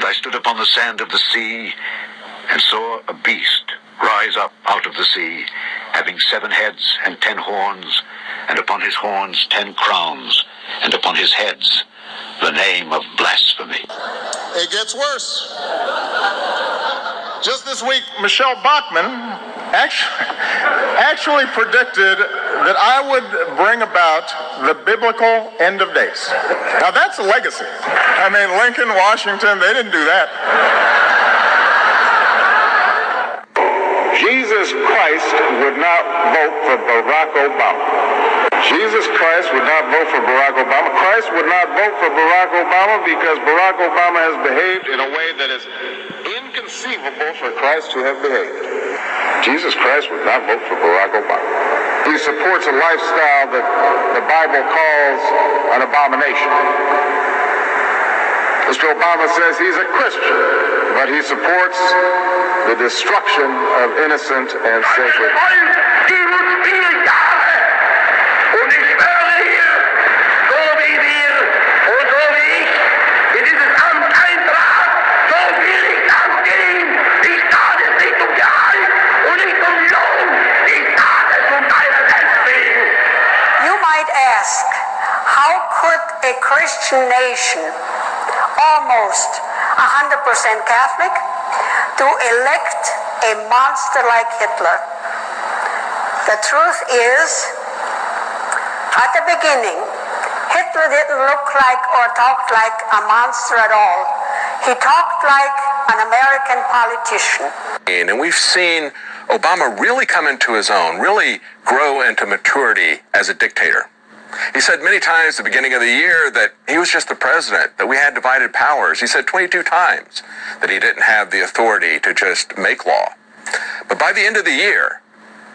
I stood upon the sand of the sea, and saw a beast rise up out of the sea, having 7 heads and 10 horns, and upon his horns 10 crowns, and upon his heads the name of blasphemy. It gets worse. Just this week, Michelle Bachmann actually predicted that I would bring about the biblical end of days. Now that's a legacy. I mean, Lincoln, Washington, they didn't do that. Jesus Christ would not vote for Barack Obama. Jesus Christ would not vote for Barack Obama. Christ would not vote for Barack Obama because Barack Obama has behaved in a way that is inconceivable for Christ to have behaved. Jesus Christ would not vote for Barack Obama. He supports a lifestyle that the Bible calls an abomination. Mr. Obama says he's a Christian, but he supports the destruction of innocent and sacred. Ask, how could a Christian nation, almost 100% Catholic, to elect a monster like Hitler? The truth is, at the beginning, Hitler didn't look like or talk like a monster at all. He talked like an American politician. And we've seen Obama really come into his own, really grow into maturity as a dictator. He said many times at the beginning of the year that he was just the president, that we had divided powers. He said 22 times that he didn't have the authority to just make law. But by the end of the year,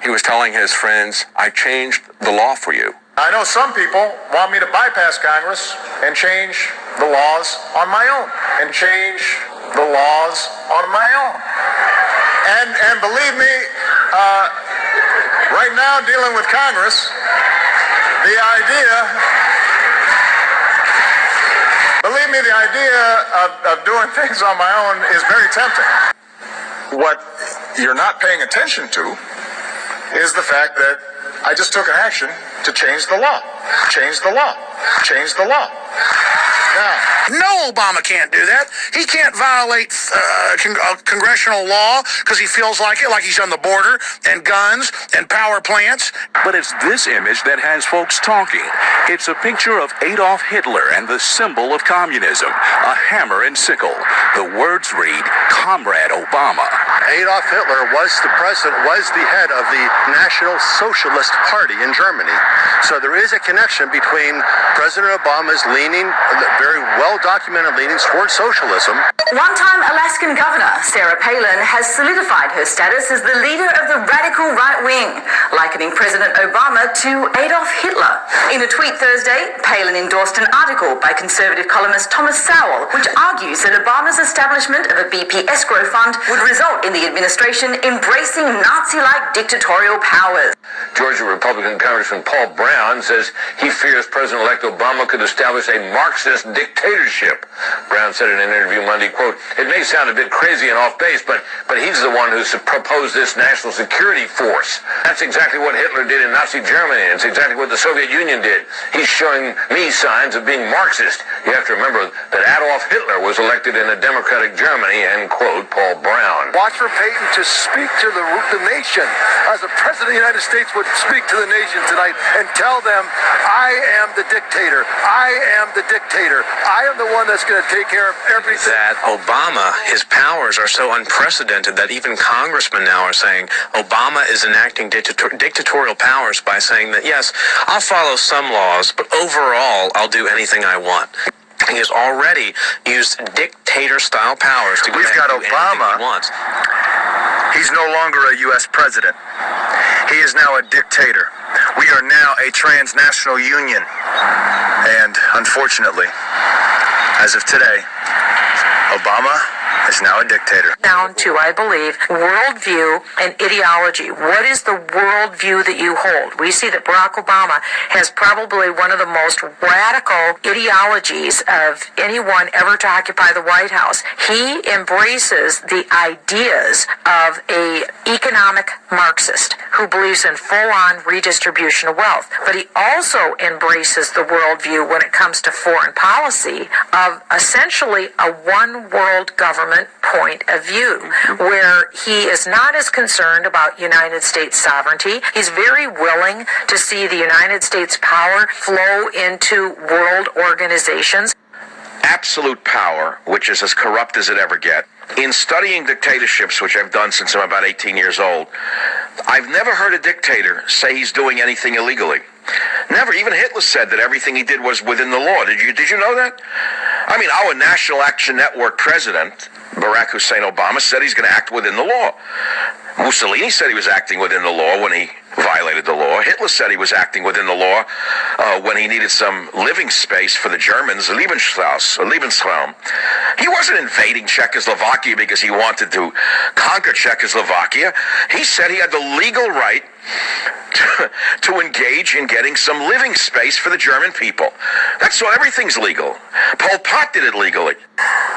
he was telling his friends, I changed the law for you. I know some people want me to bypass Congress and change the laws on my own, and change the laws on my own. And believe me, right now dealing with Congress, the idea of doing things on my own is very tempting. What you're not paying attention to is the fact that I just took an action to change the law. Change the law. Change the law. Now, no, Obama can't do that. He can't violate congressional law because he feels like it, like he's on the border, and guns, and power plants. But it's this image that has folks talking. It's a picture of Adolf Hitler and the symbol of communism, a hammer and sickle. The words read, Comrade Obama. Adolf Hitler was the head of the National Socialist Party in Germany. So there is a connection between President Obama's very well-documented leanings towards socialism. One-time Alaskan Governor Sarah Palin has solidified her status as the leader of the radical right wing, likening President Obama to Adolf Hitler. In a tweet Thursday, Palin endorsed an article by conservative columnist Thomas Sowell, which argues that Obama's establishment of a BP escrow fund would result in the administration embracing Nazi-like dictatorial powers. Georgia Republican Congressman Paul Brown says he fears President-elect Obama could establish a Marxist dictatorship. Brown said in an interview Monday, quote, it may sound a bit crazy and off base, but he's the one who's proposed this national security force. That's exactly what Hitler did in Nazi Germany. It's exactly what the Soviet Union did. He's showing me signs of being Marxist. You have to remember that Adolf Hitler was elected in a democratic Germany, end quote, Paul Brown. Watch for Peyton to speak to the nation as the President of the United States would speak to the nation tonight and tell them, I am the dictator. I am the dictator. I am the one that's going to take care of everything. That Obama, his powers are so unprecedented that even congressmen now are saying Obama is enacting dictatorial powers by saying that, yes, I'll follow some laws, but overall, I'll do anything I want. He has already used dictator-style powers to go ahead and do anything he wants. He's no longer a U.S. president. He is now a dictator. We are now a transnational union. And unfortunately, as of today, Obama is now a dictator. Down to, I believe, worldview and ideology. What is the worldview that you hold? We see that Barack Obama has probably one of the most radical ideologies of anyone ever to occupy the White House. He embraces the ideas of an economic Marxist who believes in full-on redistribution of wealth. But he also embraces the worldview when it comes to foreign policy of essentially a one-world government point of view, where he is not as concerned about United States sovereignty. He's very willing to see the United States power flow into world organizations. Absolute power, which is as corrupt as it ever gets. In studying dictatorships, which I've done since I'm about 18 years old, I've never heard a dictator say he's doing anything illegally. Never. Even Hitler said that everything he did was within the law. Did you know that? I mean, our National Action Network president, Barack Hussein Obama, said he's going to act within the law. Mussolini said he was acting within the law when he violated the law. Hitler said he was acting within the law when he needed some living space for the Germans, Lebensraum. He wasn't invading Czechoslovakia because he wanted to conquer Czechoslovakia. He said he had the legal right to engage in getting some living space for the German people. That's why everything's legal. Pol Pot did it legally.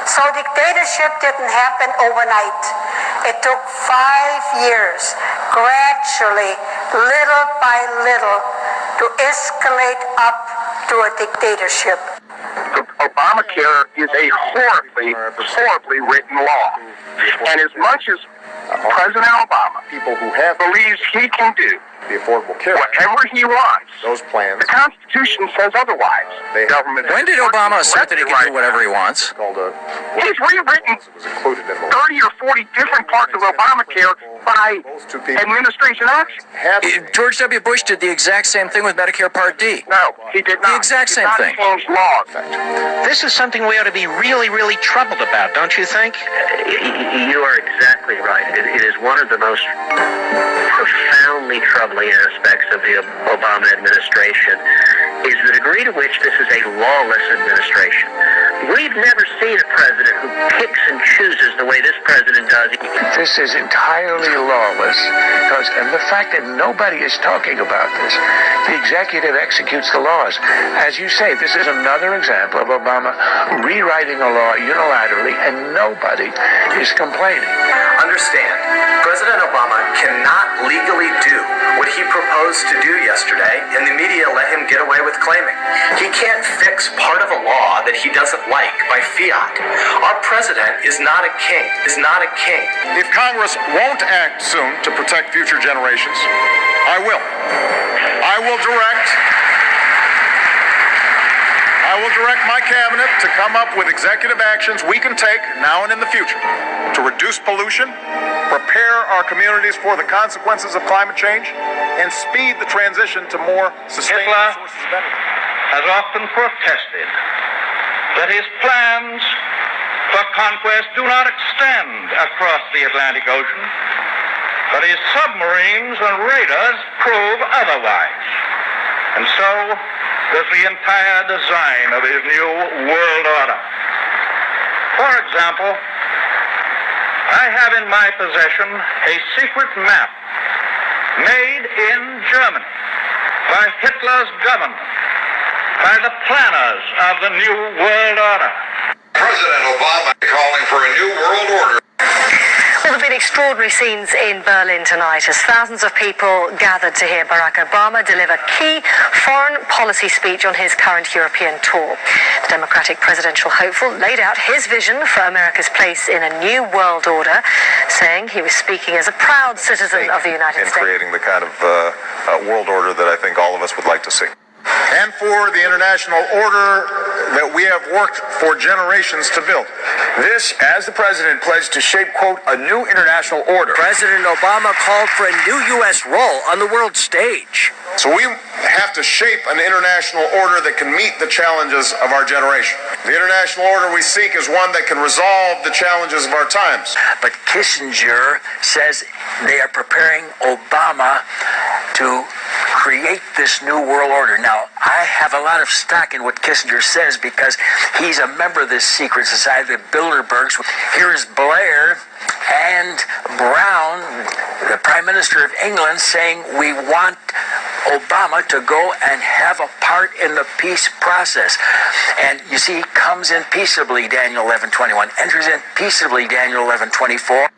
So dictatorship didn't happen overnight. It took 5 years, gradually, little by little, to escalate up to a dictatorship. Obamacare is a horribly written law. And as much as President Obama believes he can do The Affordable Care Act, whatever he wants, those plans, the Constitution says otherwise. When did Obama assert that he can do whatever he wants? He's rewritten 30 or 40 different parts of Obamacare by administration action. George W. Bush did the exact same thing with Medicare Part D. No, he did not. The exact same thing. He did not change laws. This is something we ought to be really, really troubled about, don't you think? You are exactly right. It is one of the most profoundly troubling aspects of the Obama administration is the degree to which this is a lawless administration. We've never seen a president who picks and chooses the way this president does. This is entirely lawless, and the fact that nobody is talking about this, the executive executes the laws. As you say, this is another example of Obama rewriting a law unilaterally, and nobody is complaining. Understand, President Obama cannot legally do what he proposed to do yesterday, and the media let him get away with claiming. He can't fix part of a law that he doesn't like by fiat. Our president is not a king. If Congress won't act soon to protect future generations, I will. I will direct my cabinet to come up with executive actions we can take now and in the future to reduce pollution, prepare our communities for the consequences of climate change, and speed the transition to more sustainable sources of energy. Has often protested that his plans for conquest do not extend across the Atlantic Ocean, but his submarines and radars prove otherwise. And so does the entire design of his new world order. For example, I have in my possession a secret map made in Germany by Hitler's government, by the planners of the New World Order. President Obama calling for a new world order. Well, there have been extraordinary scenes in Berlin tonight as thousands of people gathered to hear Barack Obama deliver key foreign policy speech on his current European tour. The Democratic presidential hopeful laid out his vision for America's place in a new world order, saying he was speaking as a proud citizen of the United States. In creating the kind of world order that I think all of us would like to see. And for the international order that we have worked for generations to build. This, as the president pledged to shape, quote, a new international order. President Obama called for a new U.S. role on the world stage. So we have to shape an international order that can meet the challenges of our generation. The international order we seek is one that can resolve the challenges of our times. But Kissinger says they are preparing Obama to create this new world order. Now, I have a lot of stock in what Kissinger says because he's a member of this secret society, the Bilderbergs. Here is Blair and Brown, the Prime Minister of England, saying we want Obama to go and have a part in the peace process. And you see, he comes in peaceably, Daniel 11:21, enters in peaceably, Daniel 11:24.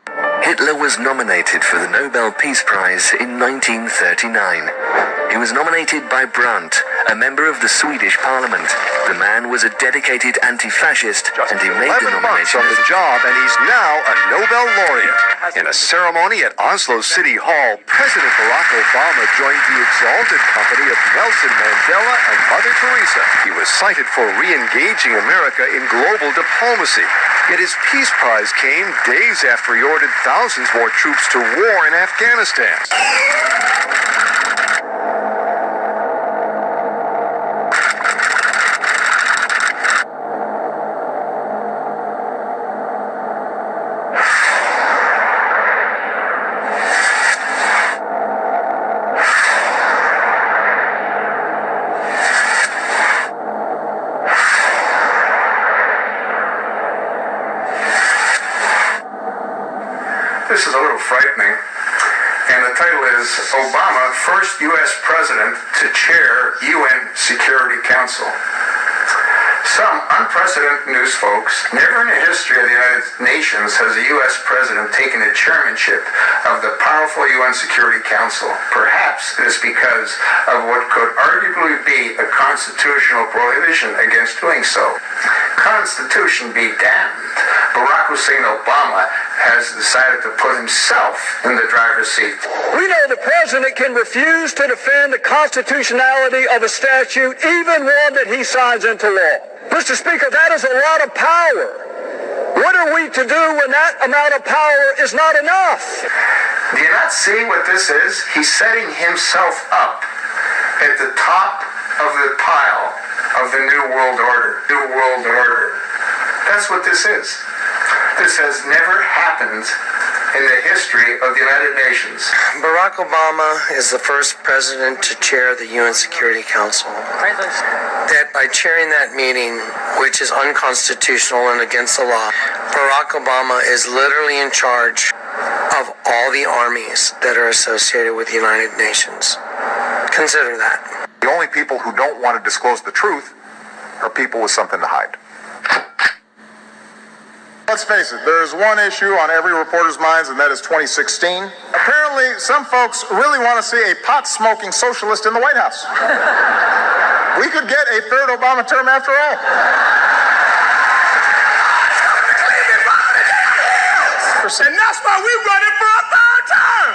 Hitler was nominated for the Nobel Peace Prize in 1939. He was nominated by Brandt, a member of the Swedish Parliament. The man was a dedicated anti-fascist, and he made the nomination on the job, and he's now a Nobel laureate. In a ceremony at Oslo City Hall, President Barack Obama joined the exalted company of Nelson Mandela and Mother Teresa. He was cited for re-engaging America in global diplomacy. Yet his Peace Prize came days after he ordered thousands more troops to war in Afghanistan. This is a little frightening, and the title is Obama, First U.S. President to Chair UN Security Council. Some unprecedented news, folks. Never in the history of the United Nations has a U.S. president taken the chairmanship of the powerful UN Security Council. Perhaps it is because of what could arguably be a constitutional prohibition against doing so. Constitution be damned. Barack Hussein Obama has decided to put himself in the driver's seat. We know the president can refuse to defend the constitutionality of a statute, even one that he signs into law. Mr. Speaker, that is a lot of power. What are we to do when that amount of power is not enough? Do you not see what this is? He's setting himself up at the top of the pile of the New World Order. New World Order. That's what this is. This has never happened in the history of the United Nations. Barack Obama is the first president to chair the UN Security Council. That by chairing that meeting, which is unconstitutional and against the law, Barack Obama is literally in charge of all the armies that are associated with the United Nations. Consider that. The only people who don't want to disclose the truth are people with something to hide. Let's face it, there is one issue on every reporter's minds, and that is 2016. Apparently, some folks really want to see a pot-smoking socialist in the White House. We could get a third Obama term after all. And that's why we're running for a third term.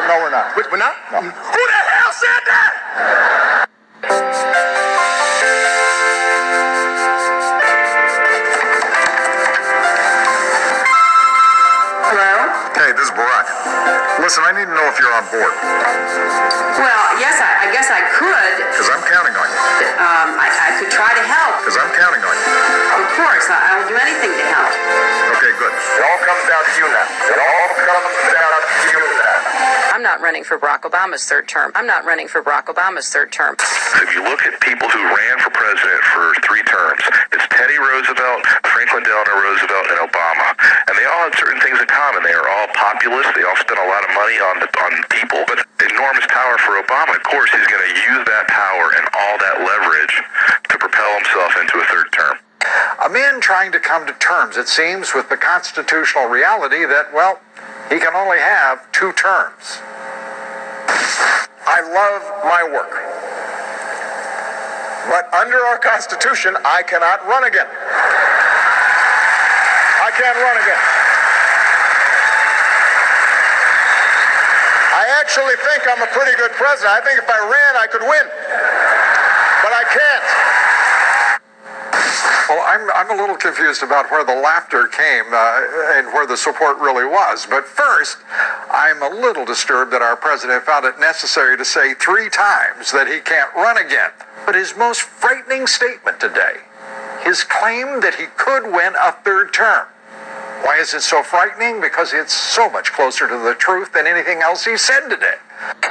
No, we're not. We're not? No. Who the hell said that? Hey, this is Barack. Listen, I need to know if you're on board. Well, yes, I guess I could. Because I'm counting on you. I could try to help. Because I'm counting on you. Of course, I will do anything to help. Okay, good. It all comes down to you now. It all comes down to you now. I'm not running for Barack Obama's third term. I'm not running for Barack Obama's third term. If you look at people who ran for president for 3 terms, it's Teddy Roosevelt, Franklin Delano Roosevelt, and Obama. And they all had certain things in common. They are all populist. They all spent a lot of money on people. But enormous power for Obama. Of course, he's going to use that power and all that leverage to propel himself into a third term. A man trying to come to terms, it seems, with the constitutional reality that, well, he can only have 2 terms. I love my work. But under our Constitution, I cannot run again. I can't run again. I actually think I'm a pretty good president. I think if I ran, I could win. But I can't. Well, I'm a little confused about where the laughter came and where the support really was. But first, I'm a little disturbed that our president found it necessary to say 3 times that he can't run again. But his most frightening statement today, his claim that he could win a 3rd term. Why is it so frightening? Because it's so much closer to the truth than anything else he said today.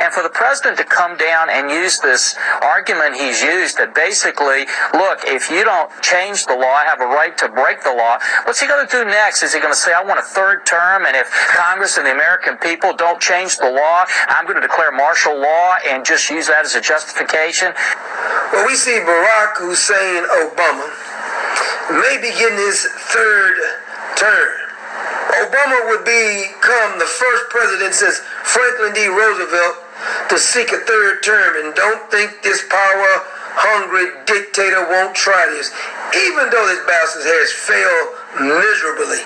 And for the president to come down and use this argument he's used that basically, look, if you don't change the law, I have a right to break the law, what's he going to do next? Is he going to say, I want a third term, and if Congress and the American people don't change the law, I'm going to declare martial law and just use that as a justification? Well, we see Barack Hussein Obama may be getting his third term. Obama would become the first president since Franklin D. Roosevelt to seek a third term, and don't think this power-hungry dictator won't try this, even though this bastard has failed miserably.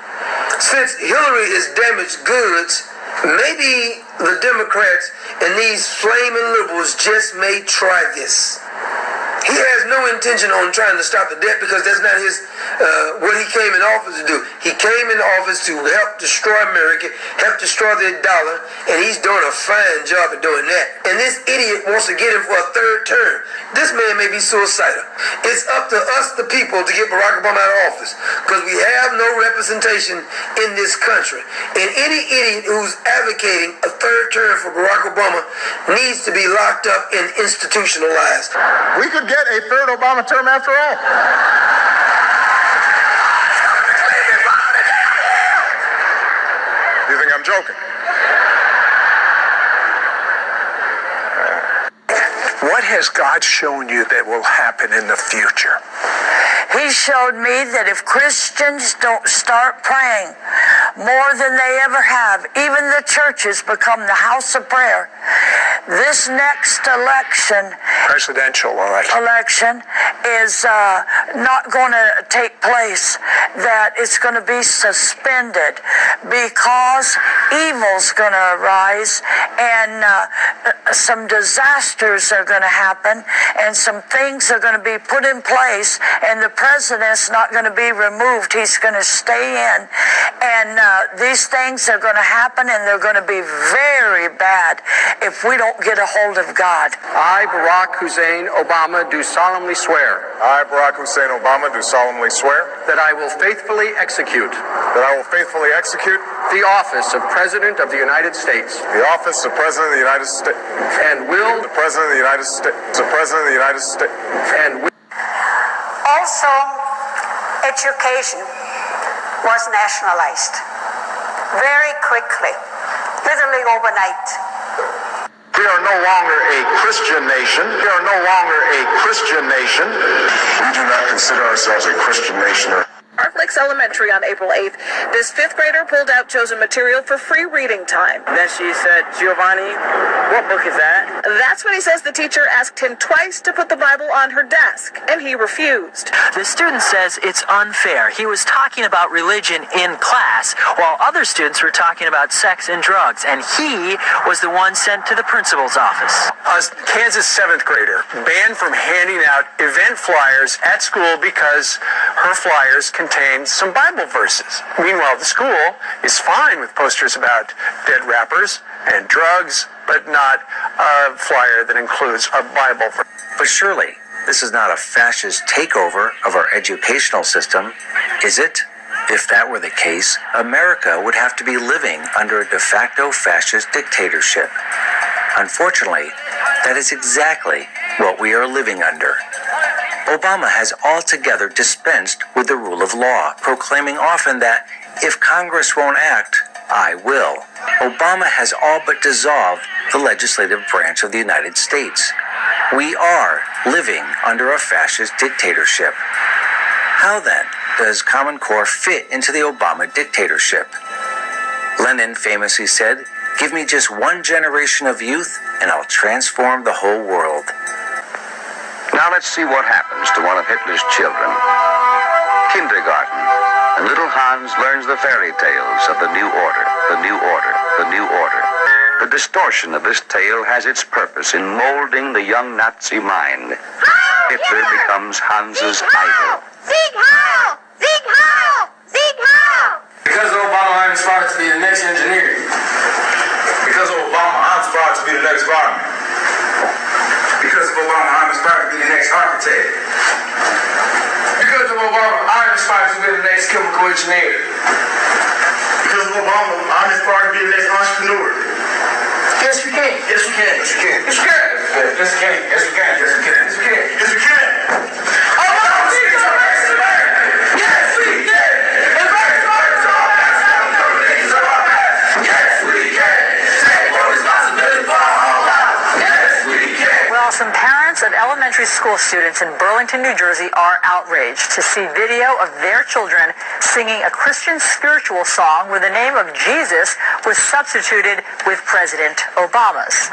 Since Hillary is damaged goods, maybe the Democrats and these flaming liberals just may try this. He has no intention on trying to stop the debt because that's not his what he came in office to do. He came in office to help destroy America, help destroy the dollar, and he's doing a fine job at doing that. And this idiot wants to get him for a third term. This man may be suicidal. It's up to us, the people, to get Barack Obama out of office because we have no representation in this country. And any idiot who's advocating a third term for Barack Obama needs to be locked up and institutionalized. We could get a third Obama term after all. You think I'm joking? What has God shown you that will happen in the future? He showed me that if Christians don't start praying more than they ever have, even the churches become the house of prayer, this next election, Presidential election is not going to take place, that it's going to be suspended because evil's going to arise and some disasters are going to happen and some things are going to be put in place, and the president's not going to be removed. He's going to stay in, and these things are going to happen, and they're going to be very bad if we don't get a hold of God. I, Barack Hussein Obama, do solemnly swear. I, Barack Hussein Obama, do solemnly swear that I will faithfully execute the office of President of the United States. The office of President of the United States. And will. The President of the United States. The President of the United States. And will. Also, education was nationalized very quickly, literally overnight. We are no longer a Christian nation. We are no longer a Christian nation. We do not consider ourselves a Christian nation. Park Lakes Elementary on April 8th, this fifth grader pulled out chosen material for free reading time. Then she said, Giovanni, what book is that? That's when he says the teacher asked him twice to put the Bible on her desk, and he refused. The student says it's unfair. He was talking about religion in class, while other students were talking about sex and drugs, and he was the one sent to the principal's office. A Kansas 7th grader banned from handing out event flyers at school because her flyers contain some Bible verses. Meanwhile, the school is fine with posters about dead rappers and drugs, but not a flyer that includes a Bible verse. But surely, this is not a fascist takeover of our educational system, is it? If that were the case, America would have to be living under a de facto fascist dictatorship. Unfortunately, that is exactly what we are living under. Obama has altogether dispensed with the rule of law, proclaiming often that if Congress won't act, I will. Obama has all but dissolved the legislative branch of the United States. We are living under a fascist dictatorship. How then does Common Core fit into the Obama dictatorship? Lenin famously said, "Give me just one generation of youth and I'll transform the whole world." Now let's see what happens to one of Hitler's children. Kindergarten, and little Hans learns the fairy tales of the new order, the new order, the new order. The distortion of this tale has its purpose in molding the young Nazi mind. Hitler becomes Hans's idol. Sieg Heil! Sieg Heil! Sieg Heil! Because of Obama, I'm inspired to be the next engineer. Because of Obama, I'm inspired to be the next fireman. Because of Obama, I'm inspired to be the next architect. Because of Obama, I'm inspired to be the next chemical engineer. Because of Obama, I'm inspired to be the next entrepreneur. Yes, we can. Yes, we can. Yes, we can. Yes, we can. Yes, we can. Yes, we can. Yes, we can. Yes, we can. Yes, we can. Obama speaks on race today. Yes, we can. And race matters all that's happened to the niggas of our past. Yes, we can. Take more responsibility for our whole lives. Yes, we can. Well, some parents of elementary school students in Burlington, New Jersey are outraged to see video of their children singing a Christian spiritual song where the name of Jesus was substituted with President Obama's.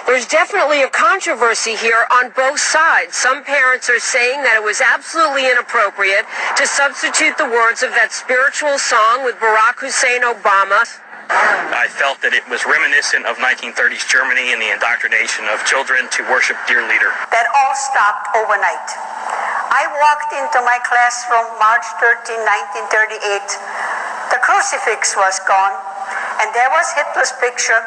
There's definitely a controversy here on both sides. Some parents are saying that it was absolutely inappropriate to substitute the words of that spiritual song with Barack Hussein Obama. I felt that it was reminiscent of 1930s Germany and the indoctrination of children to worship their leader. That all stopped overnight. I walked into my classroom March 13, 1938. The crucifix was gone, and there was Hitler's picture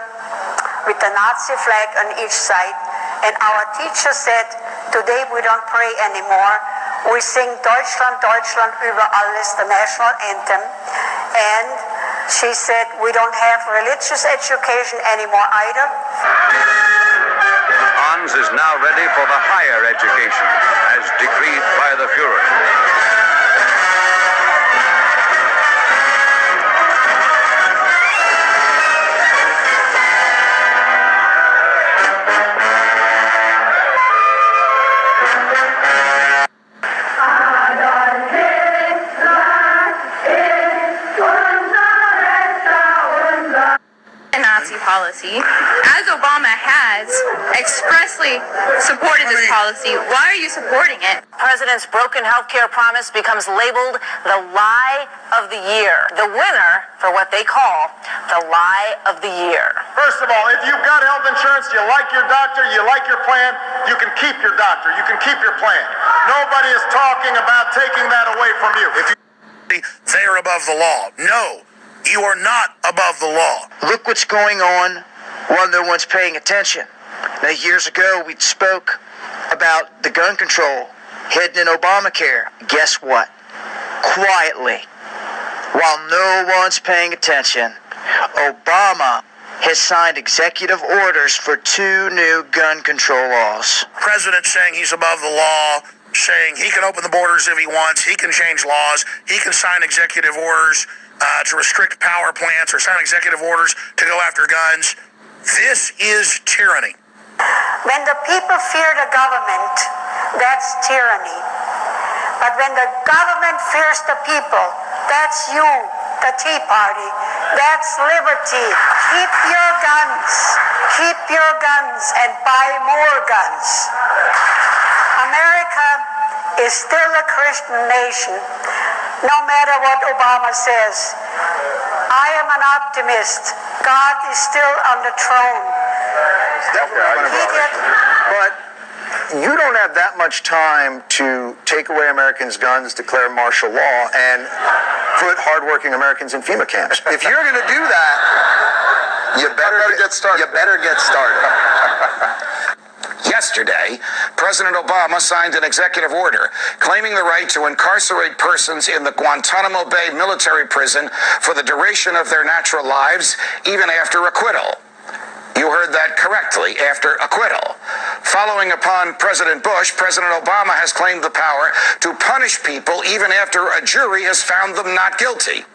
with the Nazi flag on each side. And our teacher said, today we don't pray anymore. We sing Deutschland, Deutschland über alles, the national anthem. And she said, we don't have religious education anymore either. Hans is now ready for the higher education, as decreed by the Führer. Nazi policy. As Obama has expressly supported this policy, why are you supporting it? President's broken healthcare promise becomes labeled the lie of the year. The winner for what they call the lie of the year. First of all, if you've got health insurance, you like your doctor, you like your plan, you can keep your doctor, you can keep your plan. Nobody is talking about taking that away from you. If you they are above the law. No. You are not above the law. Look what's going on while no one's paying attention. Now, years ago, we spoke about the gun control hidden in Obamacare. Guess what? Quietly, while no one's paying attention, Obama has signed executive orders for 2 new gun control laws. President saying he's above the law, saying he can open the borders if he wants, he can change laws, he can sign executive orders to restrict power plants or sign executive orders to go after guns. This is tyranny. When the people fear the government, that's tyranny. But when the government fears the people, that's you, the Tea Party. That's liberty. Keep your guns. Keep your guns and buy more guns. America is still a Christian nation, no matter what Obama says. I am an optimist. God is still on the throne. But you don't have that much time to take away Americans' guns, declare martial law, and put hardworking Americans in FEMA camps. If you're going to do that, you better get started. Yesterday, President Obama signed an executive order claiming the right to incarcerate persons in the Guantanamo Bay military prison for the duration of their natural lives, even after acquittal. You heard that correctly, after acquittal. Following upon President Bush, President Obama has claimed the power to punish people even after a jury has found them not guilty.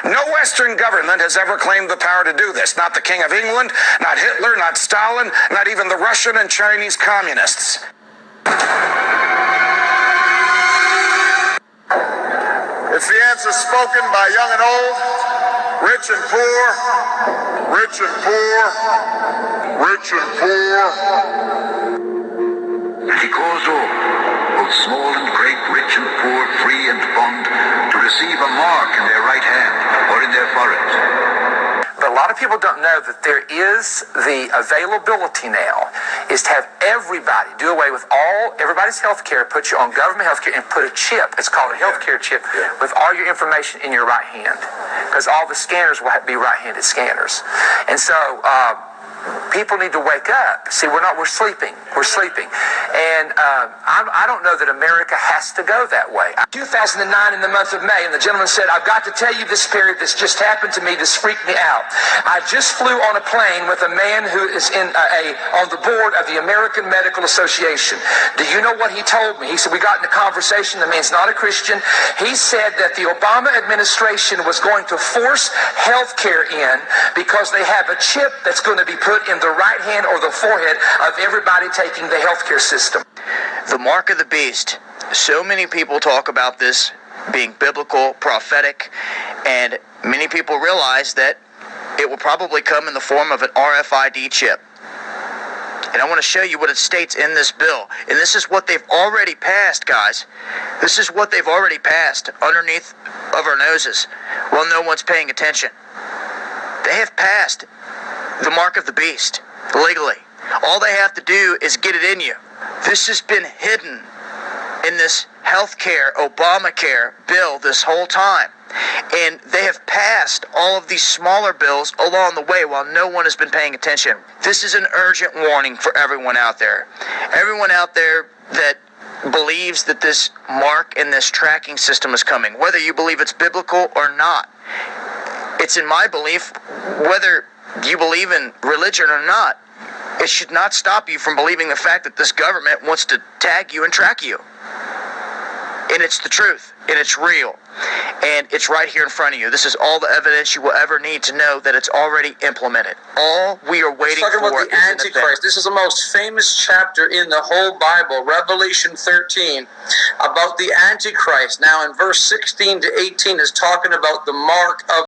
No Western government has ever claimed the power to do this. Not the King of England, not Hitler, not Stalin, not even the Russian and Chinese communists. It's the answer spoken by young and old, rich and poor, rich and poor, rich and poor. And he calls all, both small and great, rich and poor, free and bond, to receive a mark in their right hand or in their forehead. But a lot of people people don't know that there is the availability now is to have everybody do away with everybody's health care, put you on government health care, and put a chip. It's called a health care chip with all your information in your right hand, because all the scanners will be right-handed scanners. And so people need to wake up. See, we're sleeping. And I don't know that America has to go that way. 2009 in the month of May, and the gentleman said, I've got to tell you this, Perry, this just happened to me, this freaked me out. I just flew on a plane with a man who is on the board of the American Medical Association. Do you know what he told me? He said, we got in a conversation, the man's not a Christian. He said that the Obama administration was going to force health care in because they have a chip that's going to be put in the right hand or the forehead of everybody taking the healthcare system. The mark of the beast. So many people talk about this being biblical, prophetic, and many people realize that it will probably come in the form of an RFID chip. And I want to show you what it states in this bill. And this is what they've already passed, guys. This is what they've already passed underneath of our noses while no one's paying attention. They have passed the mark of the beast legally. All they have to do is get it in you. This has been hidden in this healthcare, Obamacare bill this whole time. And they have passed all of these smaller bills along the way while no one has been paying attention. This is an urgent warning for everyone out there. Everyone out there that believes that this mark and this tracking system is coming, whether you believe it's biblical or not. It's in my belief, whether you believe in religion or not, it should not stop you from believing the fact that this government wants to tag you and track you. And it's the truth, and it's real, and it's right here in front of you. This is all the evidence you will ever need to know that it's already implemented. All we are waiting for is about the Antichrist. This is the most famous chapter in the whole Bible, Revelation 13, about the Antichrist. Now in verse 16 to 18 is talking about the mark of